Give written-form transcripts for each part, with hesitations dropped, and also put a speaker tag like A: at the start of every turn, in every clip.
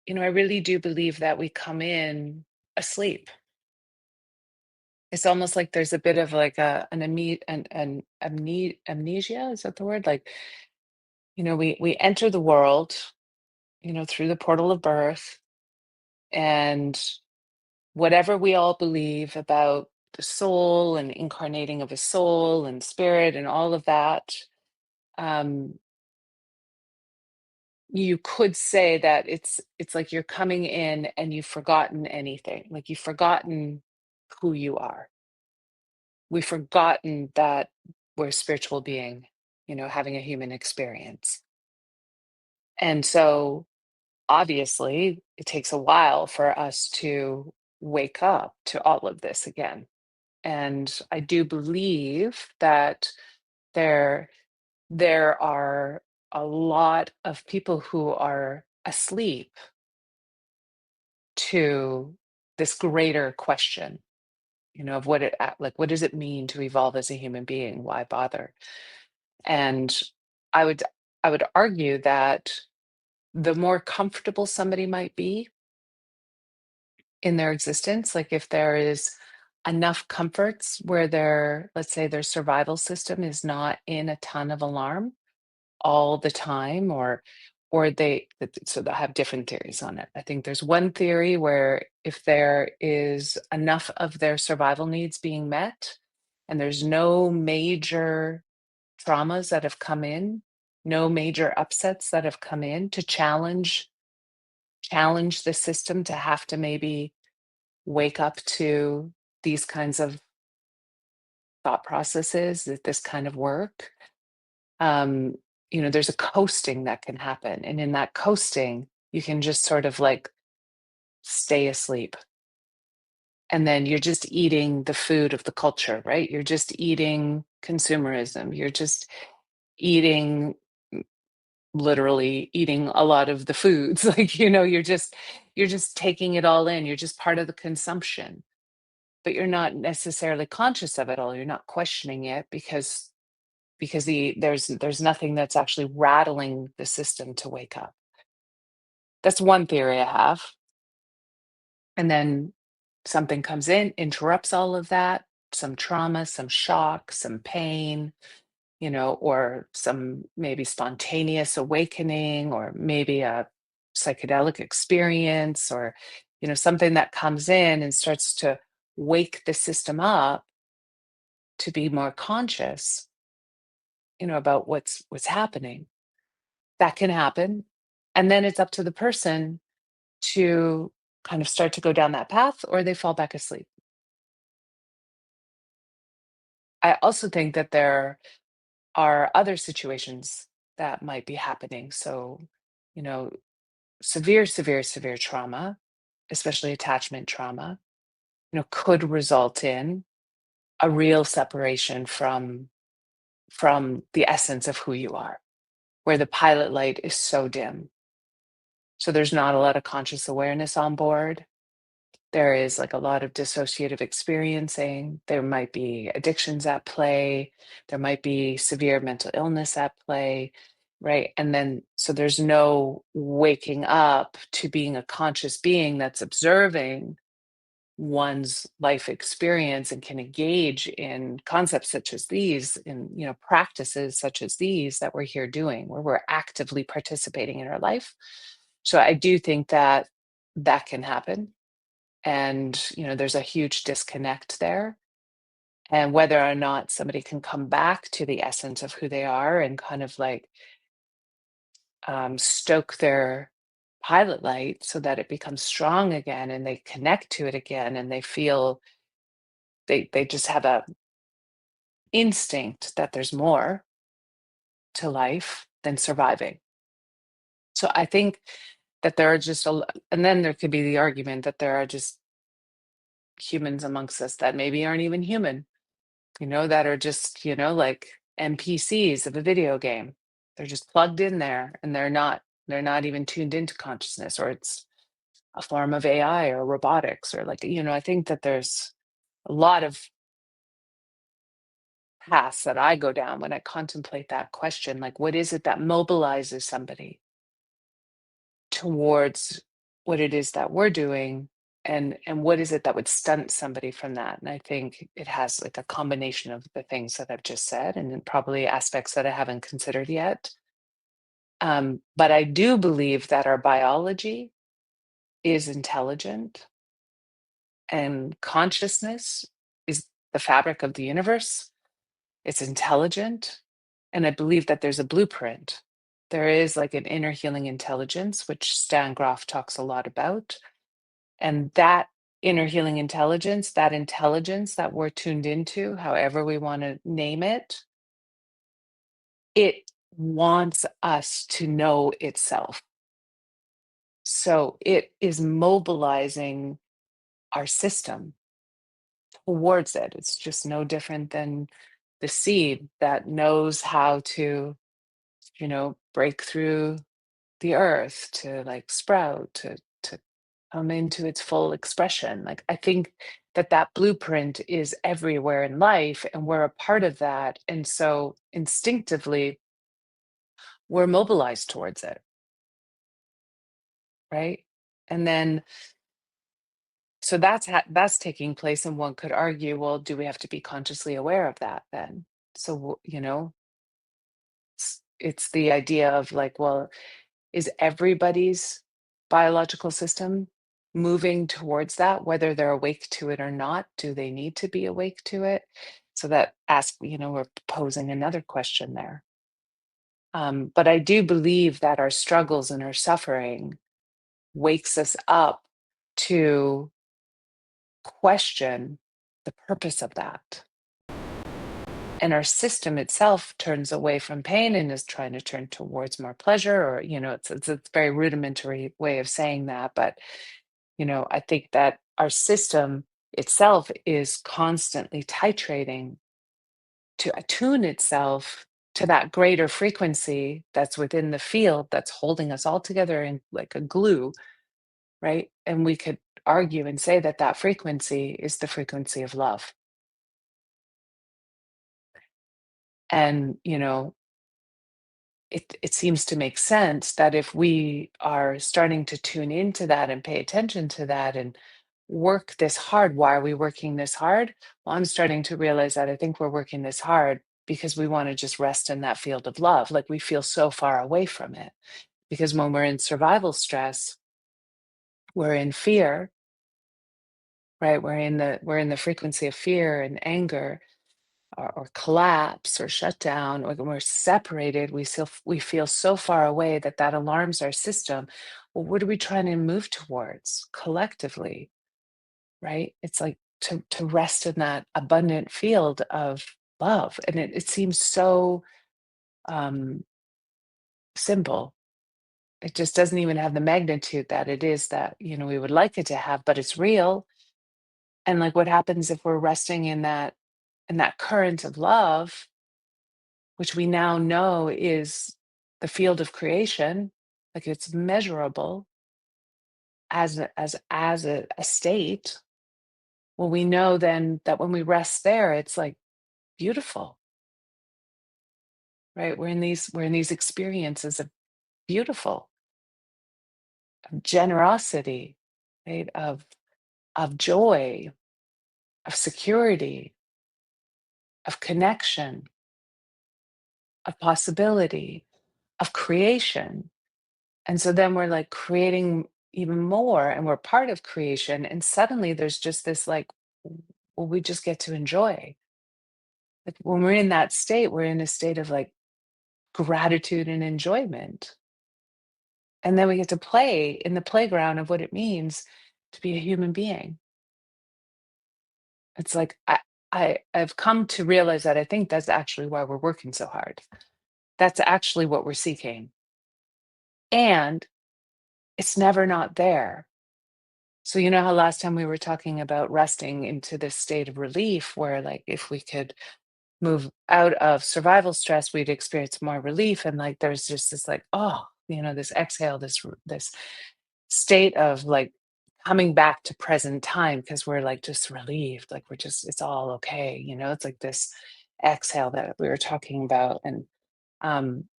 A: I really do believe that we come in asleep. It's almost like there's a bit of like an amnesia, is that the word? Like, we enter the world, through the portal of birth, and whatever we all believe about the soul and incarnating of a soul and spirit and all of that, um, you could say that it's like you're coming in and you've forgotten anything, like you've forgotten who you are. We've forgotten that we're a spiritual being, having a human experience. And so obviously it takes a while for us to wake up to all of this again. And I do believe that there there are a lot of people who are asleep to this greater question, of like what does it mean to evolve as a human being? Why bother? And I would I would argue that the more comfortable somebody might be in their existence, like if there is enough comforts where let's say their survival system is not in a ton of alarm all the time, so they'll have different theories on it. I think there's one theory where if there is enough of their survival needs being met and there's no major traumas that have come in, no major upsets that have come in to challenge the system to have to maybe wake up to these kinds of thought processes, this kind of work. um, there's a coasting that can happen. And in that coasting, you can just sort of like stay asleep. And then you're just eating the food of the culture, right? You're just eating consumerism. You're just eating, literally eating a lot of the foods. Like, you're just taking it all in. You're just part of the consumption, but you're not necessarily conscious of it all. You're not questioning it because there's nothing that's actually rattling the system to wake up. That's one theory I have. And then something comes in, interrupts all of that, some trauma, some shock, some pain, or some maybe spontaneous awakening, or maybe a psychedelic experience, or, something that comes in and starts to wake the system up to be more conscious, about what's happening. That can happen. And then it's up to the person to kind of start to go down that path, or they fall back asleep. I also think that there are other situations that might be happening. So, you know, severe, severe, severe trauma, especially attachment trauma, could result in a real separation from the essence of who you are, where the pilot light is so dim. So there's not a lot of conscious awareness on board. There is like a lot of dissociative experiencing. There might be addictions at play. There might be severe mental illness at play, right? And then, so there's no waking up to being a conscious being that's observing one's life experience and can engage in concepts such as these, in, practices such as these that we're here doing, where we're actively participating in our life. So I do think that that can happen, and there's a huge disconnect there, and whether or not somebody can come back to the essence of who they are and kind of like stoke their pilot light so that it becomes strong again and they connect to it again and they feel they just have a instinct that there's more to life than surviving. So I think that there are and then there could be the argument that there are just humans amongst us that maybe aren't even human, that are just, like NPCs of a video game. They're just plugged in there and they're not even tuned into consciousness, or it's a form of AI or robotics, or like, I think that there's a lot of paths that I go down when I contemplate that question. Like, what is it that mobilizes somebody towards what it is that we're doing, and what is it that would stunt somebody from that. And I think it has like a combination of the things that I've just said, and then probably aspects that I haven't considered yet. But I do believe that our biology is intelligent, and consciousness is the fabric of the universe. It's intelligent, and I believe that there's a blueprint. There is like an inner healing intelligence, which Stan Groff talks a lot about. And that inner healing intelligence, that intelligence that we're tuned into, however we want to name it wants us to know itself. So it is mobilizing our system towards it. It's just no different than the seed that knows how to, break through the earth to like sprout, to come into its full expression. Like I think that that blueprint is everywhere in life, and we're a part of that. And so instinctively, we're mobilized towards it, right? And then so that's taking place, and one could argue, well, do we have to be consciously aware of that then? So it's the idea of like, well, is everybody's biological system moving towards that, whether they're awake to it or not? Do they need to be awake to it? So that we're posing another question there. But I do believe that our struggles and our suffering wakes us up to question the purpose of that. And our system itself turns away from pain and is trying to turn towards more pleasure, or it's a very rudimentary way of saying that. But I think that our system itself is constantly titrating to attune itself to that greater frequency that's within the field that's holding us all together in like a glue, right? And we could argue and say that that frequency is the frequency of love. And it seems to make sense that if we are starting to tune into that and pay attention to that and work this hard, why are we working this hard? Well, I'm starting to realize that I think we're working this hard because we want to just rest in that field of love. Like we feel so far away from it. Because when we're in survival stress, we're in fear, right? We're in the frequency of fear and anger, or collapse or shut down, or when we're separated, we feel so far away that that alarms our system. Well, what are we trying to move towards collectively, right? It's like to rest in that abundant field of love, and it seems so um, simple. It just doesn't even have the magnitude that it is that we would like it to have, but it's real. And like, what happens if we're resting in that current of love, which we now know is the field of creation, like it's measurable as a state. Well, we know then that when we rest there, it's like beautiful, right? We're in these experiences of beautiful, of generosity, right? Of joy, of security, of connection, of possibility, of creation. And so then we're like creating even more, and we're part of creation. And suddenly there's just this like, well, we just get to enjoy. Like when we're in that state, we're in a state of like gratitude and enjoyment. And then we get to play in the playground of what it means to be a human being. It's like I've come to realize that I think that's actually why we're working so hard. That's actually what we're seeking. And it's never not there. So you know how last time we were talking about resting into this state of relief, where like if we could move out of survival stress, we'd experience more relief. And like there's just this like, oh, this exhale, this state of like coming back to present time, because we're like just relieved, like it's all okay. It's like this exhale that we were talking about. And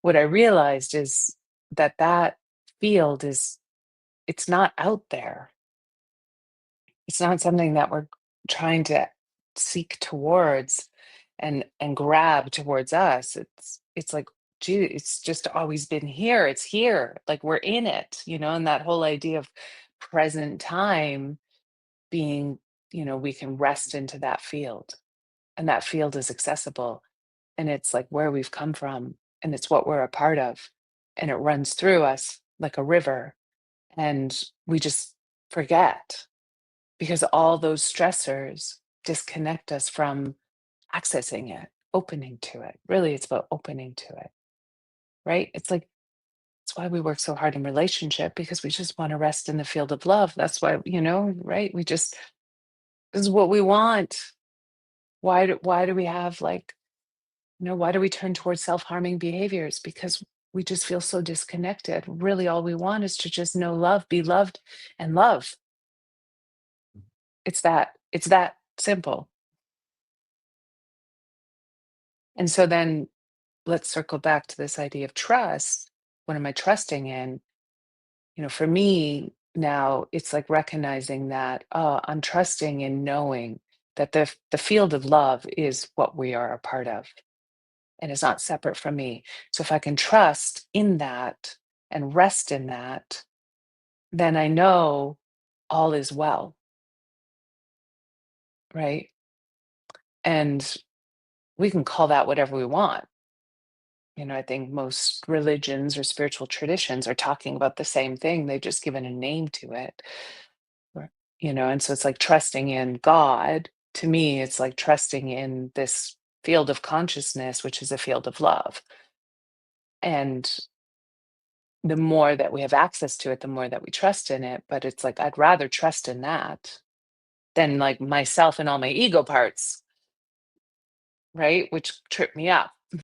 A: what I realized is that field is it's not out there. It's not something that we're trying to seek towards and grab towards us. It's like, gee, it's just always been here. It's here. Like we're in it, and that whole idea of present time being, we can rest into that field. And that field is accessible. And it's like where we've come from. And it's what we're a part of. And it runs through us like a river. And we just forget because all those stressors disconnect us from accessing it, opening to it. Really, it's about opening to it, right? It's like, it's why we work so hard in relationship because we just want to rest in the field of love. That's why, right? This is what we want. Why do we have like, why do we turn towards self-harming behaviors? Because we just feel so disconnected. Really, all we want is to just know love, be loved, and love. It's that simple. And so then let's circle back to this idea of trust. What am I trusting in? For me now, it's like recognizing that, oh, I'm trusting in knowing that the field of love is what we are a part of and is not separate from me. So if I can trust in that and rest in that, then I know all is well, right? And we can call that whatever we want. I think most religions or spiritual traditions are talking about the same thing. They've just given a name to it. Right. And so it's like trusting in God. To me, it's like trusting in this field of consciousness, which is a field of love. And the more that we have access to it, the more that we trust in it. But it's like, I'd rather trust in that than like myself and all my ego parts, right? Which trip me up.